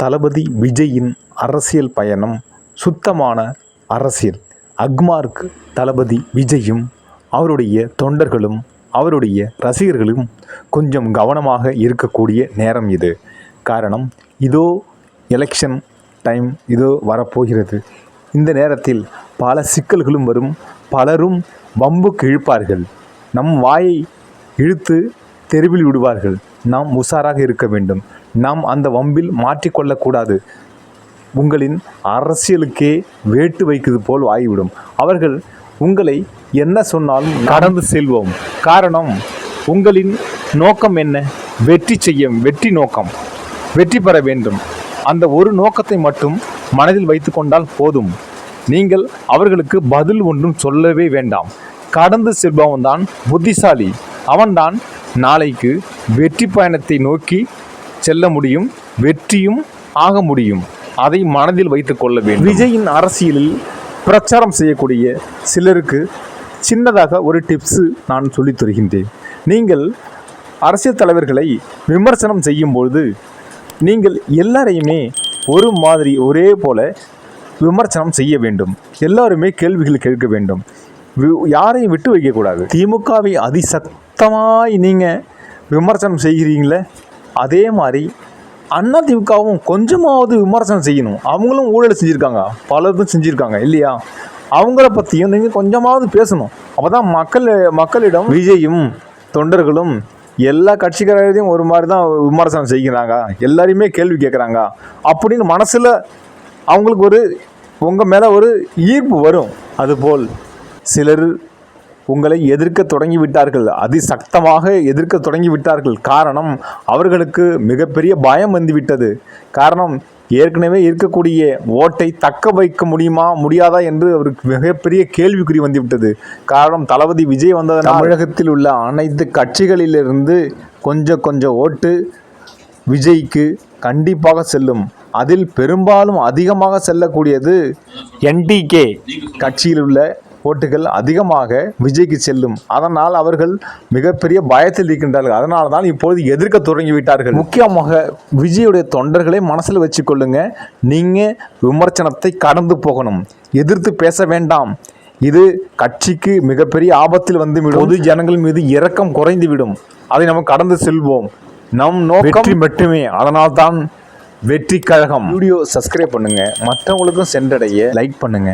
தளபதி விஜயின் அரசியல் பயணம் சுத்தமான அரசியல். அக்மார்க் தளபதி விஜயும் அவருடைய தொண்டர்களும் அவருடைய ரசிகர்களும் கொஞ்சம் கவனமாக இருக்கக்கூடிய நேரம் இது. காரணம், இதோ எலெக்ஷன் டைம் இதோ வரப்போகிறது. இந்த நேரத்தில் பல சிக்கல்களும் வரும். பலரும் வம்புக்கு இழுப்பார்கள். நம் வாயை இழுத்து தெருவில் விடுவார்கள். நாம் உஷாராக இருக்க வேண்டும். நாம் அந்த வம்பில் மாற்றிக்கொள்ளக்கூடாது. உங்களின் அரசியலுக்கே வேட்டு வைக்கிறது போல் ஆகிவிடும். அவர்கள் உங்களை என்ன சொன்னாலும் கடந்து செல்வோம். காரணம், உங்களின் நோக்கம் என்ன? வெற்றி நோக்கம், வெற்றி பெற வேண்டும். அந்த ஒரு நோக்கத்தை மட்டும் மனதில் வைத்து கொண்டால் போதும். நீங்கள் அவர்களுக்கு பதில் ஒன்றும் சொல்லவே வேண்டாம். கடந்து செல்பவன் தான் புத்திசாலி. அவன்தான் நாளைக்கு வெற்றி பயணத்தை நோக்கி செல்ல முடியும், வெற்றியும் ஆக முடியும். அதை மனதில் வைத்து கொள்ள வேண்டும். விஜயின் அரசியலில் பிரச்சாரம் செய்யக்கூடிய சிலருக்கு சின்னதாக ஒரு டிப்ஸு நான் சொல்லித் தருகின்றேன். நீங்கள் அரசியல் தலைவர்களை விமர்சனம் செய்யும்பொழுது நீங்கள் எல்லாரையுமே ஒரு மாதிரி ஒரே போல விமர்சனம் செய்ய வேண்டும். எல்லாருமே கேள்விகள் கேட்க வேண்டும். யாரையும் விட்டு வைக்கக்கூடாது. திமுகவை அதிசக்தமாய் நீங்கள் விமர்சனம் செய்கிறீங்களே, அதே மாதிரி அதிமுகவும் கொஞ்சமாவது விமர்சனம் செய்யணும். அவங்களும் ஊழல் செஞ்சுருக்காங்க, பலரும் செஞ்சுருக்காங்க இல்லையா? அவங்கள பற்றியும் நீங்கள் கொஞ்சமாவது பேசணும். அப்போ தான் மக்களிடம் விஜயும் தொண்டர்களும் எல்லா கட்சிக்காரையும் ஒரு மாதிரி தான் விமர்சனம் செய்கிறாங்க, எல்லாரையுமே கேள்வி கேட்குறாங்க அப்படின்னு மனசில் அவங்களுக்கு உங்கள் மேலே ஒரு ஈர்ப்பு வரும். அதுபோல் சிலர் உங்களை எதிர்க்க தொடங்கிவிட்டார்கள், அதிசக்தமாக எதிர்க்க தொடங்கிவிட்டார்கள். காரணம், அவர்களுக்கு மிகப்பெரிய பயம் வந்துவிட்டது. காரணம், ஏற்கனவே இருக்கக்கூடிய ஓட்டை தக்க வைக்க முடியுமா முடியாதா என்று அவருக்கு மிகப்பெரிய கேள்விக்குறி வந்துவிட்டது. காரணம், தளபதி விஜய் வந்தது தமிழகத்தில் உள்ள அனைத்து கட்சிகளிலிருந்து கொஞ்சம் ஓட்டு விஜய்க்கு கண்டிப்பாக செல்லும். அதில் பெரும்பாலும் அதிகமாக செல்லக்கூடியது என்டிகே கட்சியில் உள்ள ஓட்டுகள் அதிகமாக விஜய்க்கு செல்லும். அதனால் அவர்கள் மிகப்பெரிய பயத்தில் இருக்கின்றார்கள். அதனால தான் இப்போது எதிர்க்க தொடங்கிவிட்டார்கள். முக்கியமாக விஜயுடைய தொண்டர்களை மனசில் வச்சு கொள்ளுங்க. நீங்கள் விமர்சனத்தை கடந்து போகணும், எதிர்த்து பேச வேண்டாம். இது கட்சிக்கு மிகப்பெரிய ஆபத்தில் வந்துவிடும். பொது ஜனங்கள் மீது இரக்கம் குறைந்துவிடும். அதை நம்ம கடந்து செல்வோம். நம் நோக்கம் மட்டுமே. அதனால் தான் வெற்றி கழகம். வீடியோ சப்ஸ்கிரைப் பண்ணுங்க, மற்றவங்களுக்கும் சென்றடைய லைக் பண்ணுங்க.